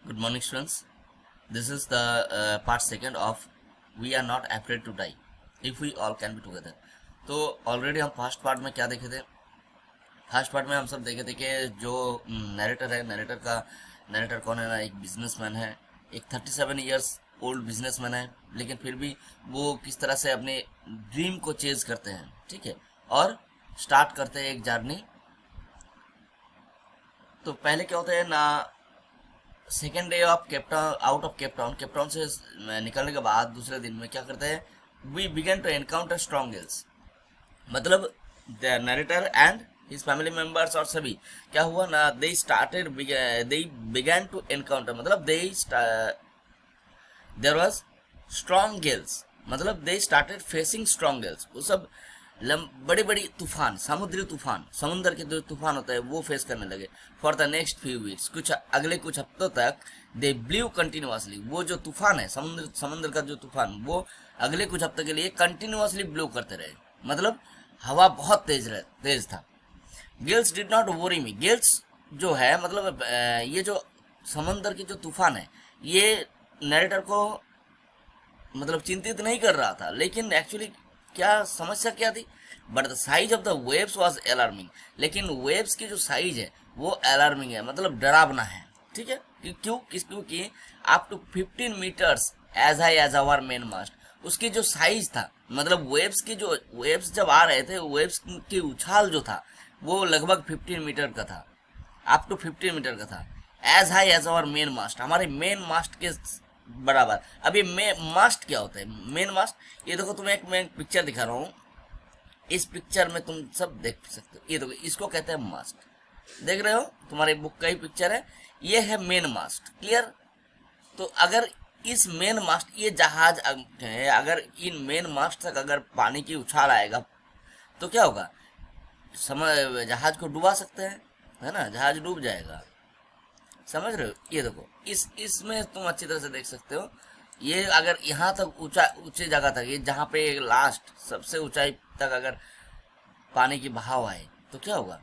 Good morning, students. This is the part second of We Are Not Afraid to Die If We All Can Be Together. तो already हम first part में क्या देखे थे? First part में हम सब देखे थे कि जो नरेटर है, नरेटर कौन है ना, एक बिजनेसमैन है, एक 37 इयर्स ओल्ड बिजनेसमैन है, लेकिन फिर भी वो किस तरह से अपने ड्रीम को चेज करते हैं, ठीक है, और स्टार्ट करते हैं एक जर्नी। तो पहले क्या होता है ना, second day of Cape Town, out of Cape Town से निकलने के बाद दूसरे दिन में क्या करते हैं, we began to encounter strong hills. मतलब the narrator and his family members और सभी क्या हुआ ना, दे बिगन टू एनकाउंटर, मतलब देयर वाज स्ट्रॉन्ग गेल्स, मतलब they started facing strong gales. वो सब बड़ी बड़ी तूफान, समुद्री तूफान, समुद्र के जो तूफान होता है वो फेस करने लगे। For the next few weeks, अगले कुछ हफ्तों तक दे ब्ल्यू कंटिन्यूअसली, वो जो तूफान है, समुद्र का जो तूफान, वो अगले कुछ हफ्तों के लिए कंटिन्यूअसली ब्लो करते रहे। मतलब हवा बहुत तेज था। Gales did not worry me, Gales जो है मतलब ये जो समुद्र की जो तूफान है, ये नरेटर को मतलब चिंतित नहीं कर रहा था, लेकिन एक्चुअली क्या समस्या क्या थी, but the size of the waves was alarming. लेकिन वेव्स की जो साइज है वो अलार्मिंग है, मतलब डरावना है, ठीक है। क्योंकि up to 15 meters as high as our main mast, उसकी जो साइज था, मतलब वेव्स जब आ रहे थे, वेव्स की उछाल जो था वो लगभग 15 मीटर का था, अप टू 15 मीटर का था। As high as our main mast, हमारे मेन मास्ट के बराबर। अब ये मास्ट क्या होता है, मेन मास्ट? ये देखो, तुम्हें मैं एक पिक्चर दिखा रहा हूँ, इस पिक्चर में तुम सब देख सकते हो। ये देखो, इसको कहते हैं मास्ट। देख रहे हो, तुम्हारी बुक का ही पिक्चर है, ये है मेन मास्ट। क्लियर? तो अगर इस मेन मास्ट, ये जहाज है, अगर इन मेन मास्ट तक अगर पानी की उछाल आएगा तो क्या होगा, जहाज को डुबा सकते हैं, है ना, जहाज डूब जाएगा। समझ रहे हो? ये देखो, इसमें तुम अच्छी तरह से देख सकते हो, ये अगर यहाँ तक ऊंचे जगह तक, ये जहाँ पे लास्ट सबसे ऊंचाई तक अगर पानी की बहाव आए तो क्या होगा।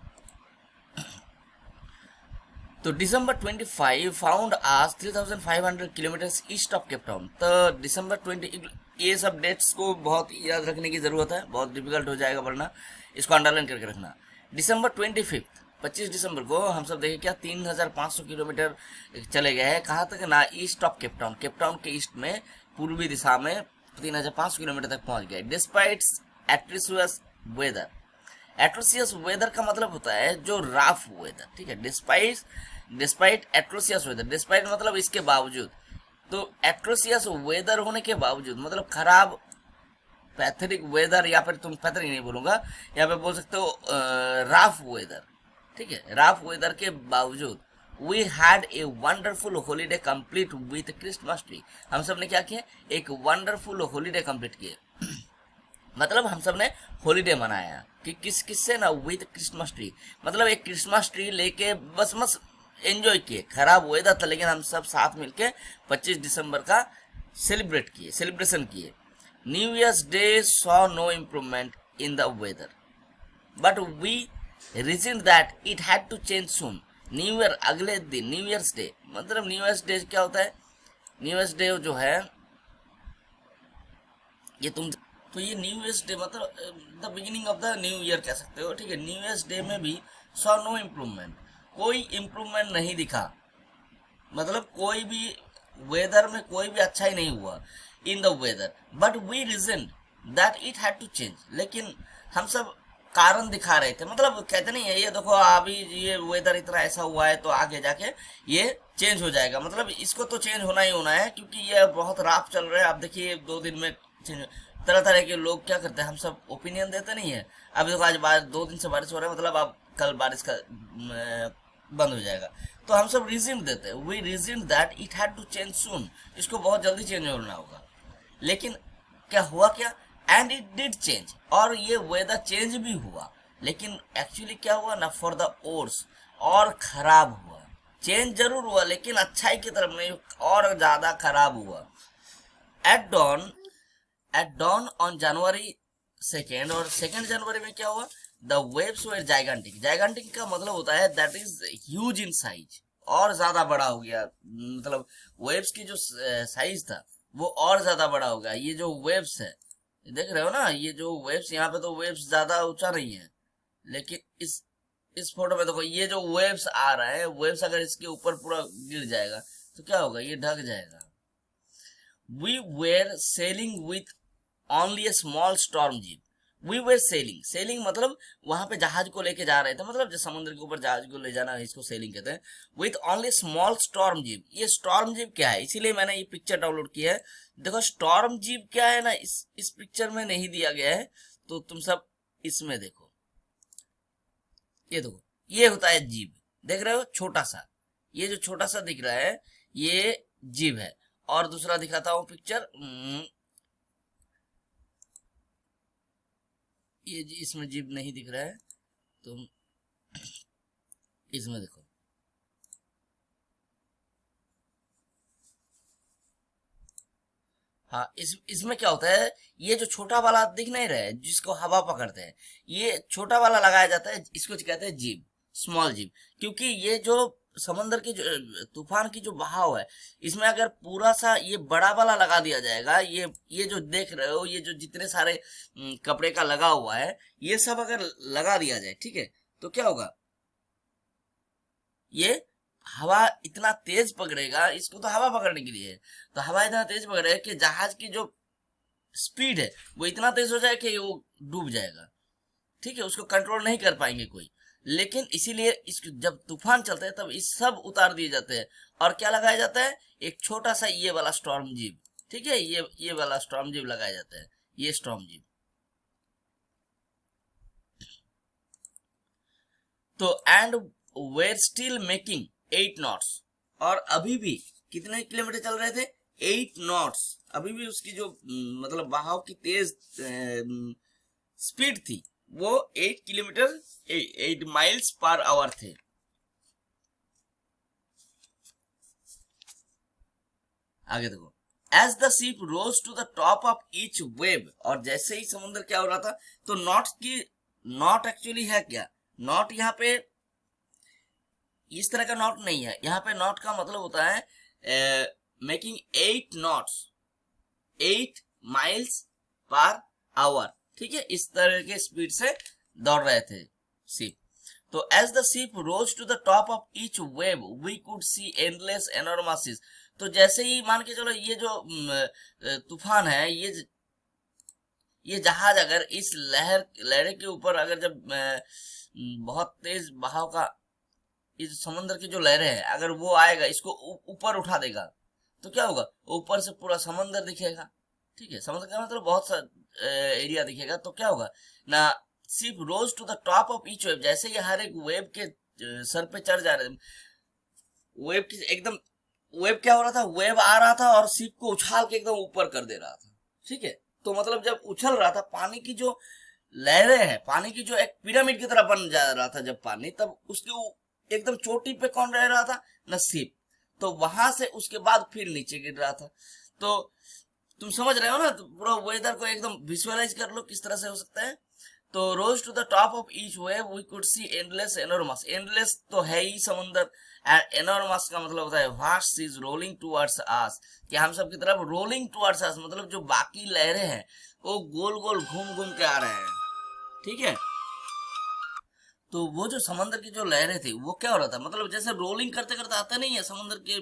तो दिसंबर 25 फाउंड आज 3500 kilometre east of Cape Town. तो दिसंबर 20, ये सब डेट्स को बहुत याद रखने की जरूरत है, बहुत डिफिकल्ट हो जाएगा, वरना इसको अंडरलाइन करके रखना। दिसंबर 25 दिसंबर को हम सब देखे क्या, 3500 किलोमीटर चले गए हैं, कहाँ तक ना, ईस्ट ऑफ केप टाउन के ईस्ट में, पूर्वी दिशा में 3500 किलोमीटर तक पहुंच गए। डिस्पाइट एट्रिशियस वेदर, एट्रोसियस वेदर का मतलब होता है जो राफ वेदर, ठीक है। डिस्पाइट एट्रोसियस वेदर, डिस्पाइट मतलब इसके बावजूद, तो एट्रोसियस वेदर होने के बावजूद मतलब खराब पैथेटिक वेदर, या फिर तुम पैथेटिक नहीं बोलूंगा, यहाँ पे बोल सकते हो राफ वेदर, ठीक है। राफ वेदर के बावजूद we had a wonderful holiday complete with Christmas tree, हम सब ने क्या किया, एक वंडरफुल हॉलीडे कंप्लीट किए। मतलब हम सब ने हॉलीडे मनाया कि किससे ना, विद क्रिसमस ट्री, मतलब एक क्रिसमस ट्री लेके बस एंजॉय किए। खराब वेदर था, लेकिन हम सब साथ मिलके 25 दिसंबर का सेलिब्रेशन किए। New Year's Day saw no improvement in the weather, but we reason that it had to change soon. New Year अगले दिन, न्यू ईयर्स डे, मतलब न्यू ईयर्स डे क्या होता है, न्यू ईयर्स डे जो है ये तुम, तो ये न्यू ईयर्स डे मतलब the beginning of the new year कह सकते हो, ठीक है। न्यू ईयर्स डे में भी सॉ नो इम्प्रूवमेंट, कोई इम्प्रूवमेंट नहीं दिखा, मतलब कोई भी वेदर में कोई भी अच्छा ही नहीं हुआ in the weather, but we reason that it had to change. लेकिन हम सब कारण दिखा रहे थे, मतलब कहते नहीं है, ये देखो अभी ये वेदर इतना ऐसा हुआ है तो आगे जाके ये चेंज हो जाएगा, मतलब इसको तो चेंज होना ही होना है, क्योंकि ये बहुत राफ चल रहा है। आप देखिए 2 दिन में चेंज, तरह तरह के लोग क्या करते हैं, हम सब ओपिनियन देते नहीं है। अब देखो आज 2 दिन से बारिश हो रहा है, मतलब अब कल बारिश का बंद हो जाएगा, तो हम सब रीजन देते हैं, we reason that it had to change soon, इसको बहुत जल्दी चेंज होना होगा। लेकिन क्या हुआ, क्या, एंड इट डिड चेंज, और ये वेदर चेंज भी हुआ, लेकिन एक्चुअली क्या हुआ ना, फॉर द वर्स, और खराब हुआ। चेंज जरूर हुआ, लेकिन अच्छाई की तरफ नहीं, और ज्यादा खराब हुआ। एट डॉन ऑन जनवरी 2, और 2 जनवरी में क्या हुआ, the waves were gigantic. Gigantic का मतलब होता है that is huge in size, और ज्यादा बड़ा हो गया, मतलब वेव्स की जो साइज था वो और ज्यादा बड़ा हो गया। ये जो वेव्स है, देख रहे हो ना, ये जो वेव्स, यहाँ पे तो वेव्स ज्यादा ऊंचा नहीं है, लेकिन इस फोटो में देखो, ये जो वेव्स आ रहा है, वेव्स अगर इसके ऊपर पूरा गिर जाएगा तो क्या होगा, ये ढक जाएगा। We were sailing with only a small storm jib. We were sailing, sailing मतलब वहां पे जहाज को लेके जा रहे थे, मतलब जो समुद्र के ऊपर जहाज को ले जाना है, इसको सेलिंग कहते हैं। With only small storm jeep, ये स्टॉर्म जीप क्या है, इसीलिए मैंने ये पिक्चर डाउनलोड किया है। देखो स्टॉर्म जीप क्या है ना, इस पिक्चर में नहीं दिया गया है, तो तुम सब इसमें देखो, ये देखो, ये होता है जीभ, देख रहे हो छोटा सा, ये जो छोटा सा दिख रहा है ये जीभ है। और दूसरा दिखाता हूं पिक्चर, ये इसमें जीभ नहीं दिख रहा है, तुम इसमें देखो, हाँ, इसमें क्या होता है, ये जो छोटा वाला दिख नहीं रहा है जिसको हवा पकड़ते हैं, ये छोटा वाला लगाया जाता है, इसको कहते हैं जीभ, स्मॉल जीभ। क्योंकि ये जो समंदर की जो तूफान की जो बहाव है, इसमें अगर पूरा सा ये बड़ा वाला लगा दिया जाएगा, ये जो देख रहे हो, ये जो जितने सारे कपड़े का लगा हुआ है, ये सब अगर लगा दिया जाए, ठीक है, तो क्या होगा, ये हवा इतना तेज पकड़ेगा, इसको तो हवा पकड़ने के लिए है, तो हवा इतना तेज पकड़ेगा कि जहाज की जो स्पीड है वो इतना तेज हो जाए कि वो डूब जाएगा, ठीक है, उसको कंट्रोल नहीं कर पाएंगे कोई। लेकिन इसीलिए इस जब तूफान चलता है तब इस सब उतार दिए जाते हैं, और क्या लगाया जाता है, एक छोटा सा ये वाला स्टॉर्म जीप, ठीक है, ये वाला स्टॉर्म जीप लगाया जाता है, ये स्टॉर्म जीप। तो and were still making 8 knots, और अभी भी कितने किलोमीटर चल रहे थे, 8 नॉट्स, अभी भी उसकी जो मतलब बहाव की तेज स्पीड थी वो 8 किलोमीटर 8 माइल्स पर आवर थे। आगे देखो, as the ship rose to the top of each wave, और जैसे ही समुद्र क्या हो रहा था, तो नॉट एक्चुअली है क्या, नॉट यहाँ पे इस तरह का नॉट नहीं है, यहाँ पे नॉट का मतलब होता है making 8 knots, 8 miles per hour, ठीक है, इस तरह के स्पीड से दौड़ रहे थे शिप। तो as the ship rose to the top of each wave we could see endless enormous, तो जैसे ही मान के चलो ये जो तूफान है, ये जहाज अगर इस लहर के ऊपर अगर जब बहुत तेज बहाव का इस समुद्र की जो लहरें हैं, अगर वो आएगा इसको ऊपर उठा देगा, तो क्या होगा, ऊपर से पूरा समुद्र दिखेगा, ठीक है, समुद्र का मतलब बहुत सा एरिया दिखेगा, तो क्या होगा ना, ship rose to the top of each wave, जैसे ये हर एक वेव के सर पे चढ़ जा रहे, वेव की एकदम, वेव क्या हो रहा था, वेव आ रहा था और शिप को उछाल के एकदम ऊपर कर दे रहा था, ठीक है, तो मतलब जब उछल रहा था, पानी की जो लहरें हैं, पानी की जो एक पिरामिड की तरह बन जा रहा था जब पानी, तब उसके एकदम चोटी पे कौन रह रहा था, नसीब, तो वहां से उसके बाद फिर नीचे गिर रहा था। तो तुम समझ रहे हो ना, तो पूरा वेदर को एकदम विजुअलाइज कर लो किस तरह से हो सकता है। तो rose to the top of each wave we could see endless enormous, endless तो है ही समुंदर, एंड एनॉर्मस का मतलब होता है वास्ट इज रोलिंग टुवर्ड्स अस, कि हम सब की तरफ रोलिंग टुवर्ड्स अस, मतलब जो बाकी लहरें हैं वो गोल गोल घूम घूम के आ रहे हैं, ठीक है। तो वो जो समंदर की जो लहरें थी वो क्या हो रहा था, मतलब जैसे रोलिंग करते करते आता नहीं है समुद्र के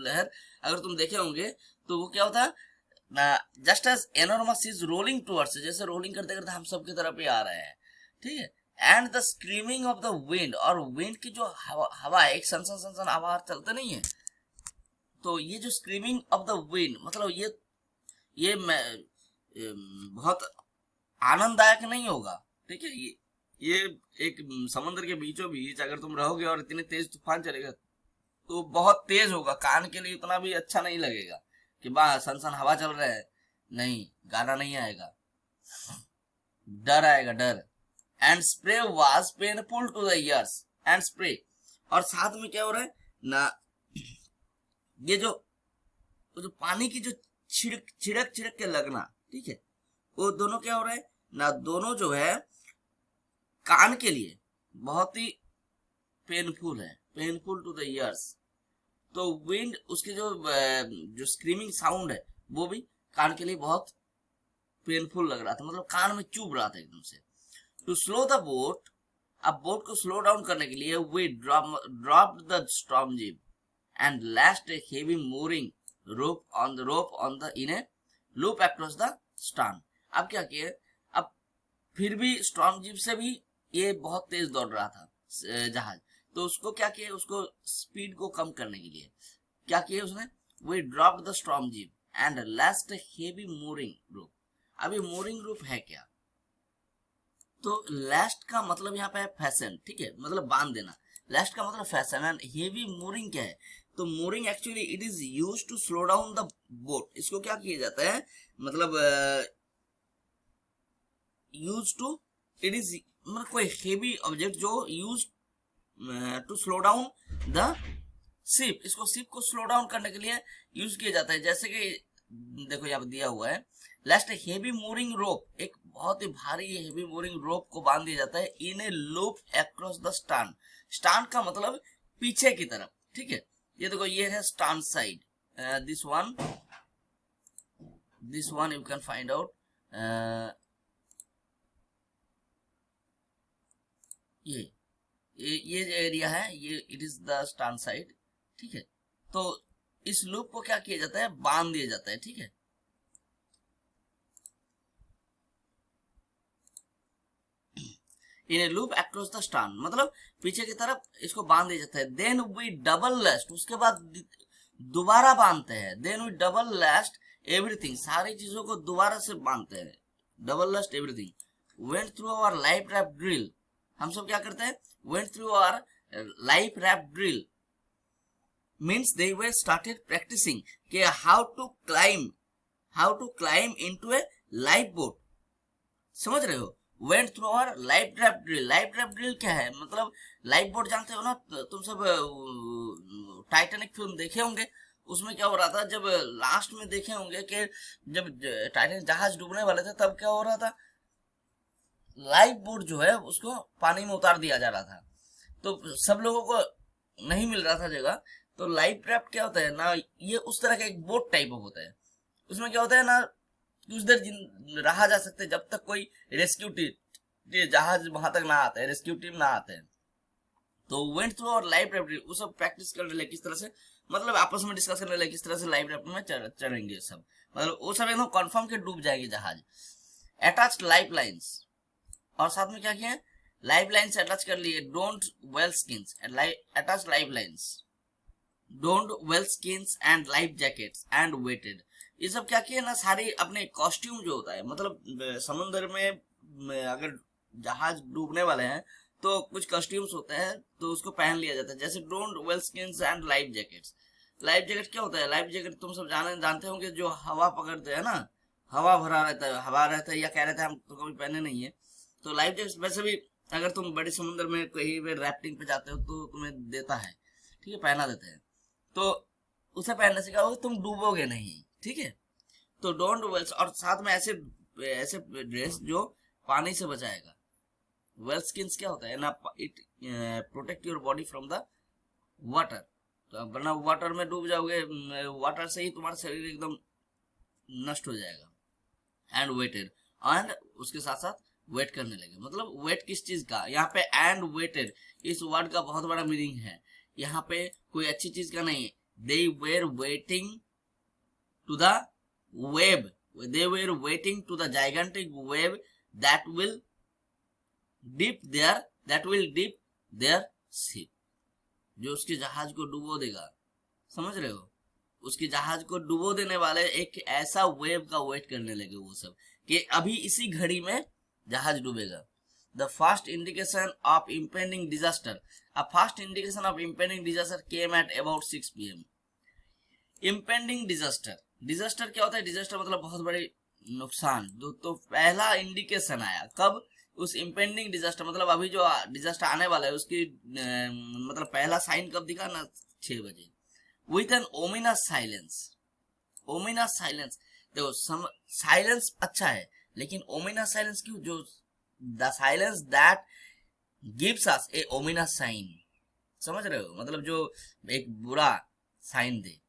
लहर, अगर तुम देखे होंगे तो वो क्या होता है, just as enormous is rolling towards, जैसे रोलिंग करते करते हम सब की तरफ ही आ रहे हैं, ठीक है। And the screaming of the wind, और विंड की जो हवा है, एक सनसन सनसन आवाज चलते नहीं है, तो ये जो स्क्रीमिंग ऑफ द विंड, मतलब ये बहुत आनंददायक नहीं होगा, ठीक है। ये एक समुद्र के बीचों बीच अगर तुम रहोगे और इतने तेज तूफान चलेगा तो बहुत तेज होगा, कान के लिए उतना भी अच्छा नहीं लगेगा कि वाह सन हवा चल रहा है, नहीं, गाना नहीं आएगा, डर आएगा, डर। And spray was painful to the ears, and spray, और साथ में क्या हो रहा है ना, ये जो पानी की जो छिड़क छिड़क छिड़क के लगना, ठीक है, वो दोनों क्या हो रहा है ना, दोनों जो है कान के लिए बहुत ही पेनफुल है, पेनफुल टू द ईयर्स, तो विंड उसके जो स्क्रीमिंग साउंड है वो भी कान के लिए बहुत पेनफुल लग रहा था, मतलब कान में चुभ रहा था एकदम से। टू स्लो द बोट, अब बोट को स्लो डाउन करने के लिए we dropped the storm jib and lashed a heavy mooring rope on the in a loop across the stern। अब क्या किया, अब फिर भी स्टॉर्म जिप से भी ये बहुत तेज दौड़ रहा था जहाज, तो उसको क्या किया, उसको स्पीड को कम करने के लिए क्या किया उसने, we dropped the storm jib and lashed a heavy mooring rope। अब ये mooring rope है क्या, तो लास्ट का मतलब यहाँ पे है फैशन, ठीक है, मतलब बांध देना। लास्ट का मतलब फैशन एंड हेवी mooring क्या है, तो mooring actually it is used to slow down the boat. इसको क्या किया जाता है, मतलब यूज टू, इट इज मतलब कोई हेवी ऑब्जेक्ट जो use to slow down the ship, इसको शिप को स्लो डाउन करने के लिए यूज किया जाता है। जैसे कि देखो यहाँ पे दिया हुआ है, लास्ट हेवी mooring रोप, एक बहुत ही भारी हेवी mooring रोप को बांध दिया जाता है in a loop across the stern. Stern का मतलब पीछे की तरफ, ठीक है, ये देखो ये है stern side, this one you can find out, ये जो एरिया है ये it is the stern side, ठीक है। तो इस लूप को क्या किया जाता है, बांध दिया जाता है, ठीक है। In a loop across the stern, मतलब पीछे की तरफ इसको बांध दिया जाता है। देन वी डबल लास्ट, उसके बाद दोबारा बांधते हैं। Then we double last everything, सारी चीजों को दोबारा से बांधते हैं, double last everything. Went through our life raft drill, हम सब क्या करते हैं, went through our life raft drill means they way started practicing कि how to climb into a life boat, समझ रहे हो। Went through our life raft drill, life raft drill क्या है, मतलब लाइफ बोट जानते हो ना तुम सब, टाइटैनिक फिल्म देखे होंगे, उसमें क्या हो रहा था, जब लास्ट में देखे होंगे कि जब टाइटैनिक जहाज डूबने वाले थे तब क्या हो रहा था, लाइफ बोट जो है उसको पानी में उतार दिया जा रहा था, तो सब लोगों को नहीं मिल रहा था जगह। तो लाइफ रैफ्ट क्या होता है ना, ये उस तरह का एक बोट टाइप होता है, उसमें क्या होता है ना, कुछ देर रहा जा सकते जब तक कोई रेस्क्यू टीम जहाज वहां तक ना आता है, रेस्क्यू टीम ना आते हैं। तो वेंट थ्रू और लाइफ रैफ्ट वो सब प्रैक्टिस करने लगे किस तरह से, मतलब आपस में डिस्कस करने लगे किस तरह से लाइफ रैफ्ट में चढ़ेंगे सब, मतलब वो सब एकदम कंफर्म के डूब जाएंगे जहाज। अटैच्ड लाइफ लाइन्स, और साथ में क्या किया, लाइफ लाइन्स अटैच कर लिए। Donned oilskins and attach life lines, donned oilskins and life jackets and waited, ये सब क्या किया ना, सारे अपने कॉस्ट्यूम जो होता है, मतलब समुद्र में अगर जहाज डूबने वाले हैं तो कुछ कॉस्ट्यूम्स होते हैं तो उसको पहन लिया जाता है। जैसे don't oilskins and life jackets, life jacket क्या होता है, लाइफ जैकेट तुम सब जानते होंगे जो हवा पकड़ते हैं ना, हवा भरा रहता है, हवा रहता है, या कह रहे थे हम तो कभी पहने नहीं है। तो लाइफ जैकेट वैसे भी अगर तुम बड़े समुद्र में कहीं पे राफ्टिंग पे जाते हो तो तुम्हें देता है, ठीक है, पहना देते हैं, तो उसे पहनने से क्या होगा, तुम डूबोगे नहीं, ठीक है। तो डोंट वेल, और साथ में ऐसे ऐसे ड्रेस जो पानी से बचाएगा। वेल स्किन्स क्या होता है ना, it protect your body from the water, तो वरना वाटर में डूब जाओगे, वाटर से ही तुम्हारा शरीर एकदम नष्ट हो जाएगा। एंड वेटेड, एंड उसके साथ साथ वेट करने लगे, मतलब वेट किस चीज का, यहाँ पे एंड वेटेड इस वर्ड का बहुत बड़ा मीनिंग है, यहाँ पे कोई अच्छी चीज का नहीं। They were waiting to the wave, they were waiting to the gigantic wave that will dip their ship, जो उसके जहाज को डुबो देगा, समझ रहे हो, उसके जहाज को डुबो देने वाले एक ऐसा वेव का वेट करने लगे वो सब कि अभी इसी घड़ी में जहाज डूबेगा। The first indication of impending disaster, a first indication of impending disaster came at about 6 p.m. impending disaster, disaster क्या होता है, डिजास्टर मतलब बहुत बड़े नुकसान। तो पहला इंडिकेशन आया कब, उस इम्पेंडिंग डिजास्टर, मतलब अभी जो डिजास्टर आने वाला है उसकी मतलब पहला साइन कब दिखा ना, 6 बजे। With an ominous silence, ominous silence, देखो साइलेंस अच्छा है लेकिन ओमिनस साइलेंस क्यों, जो the silence that gives us a ominous sign, समझ रहे हो, मतलब जो एक बुरा साइन दे।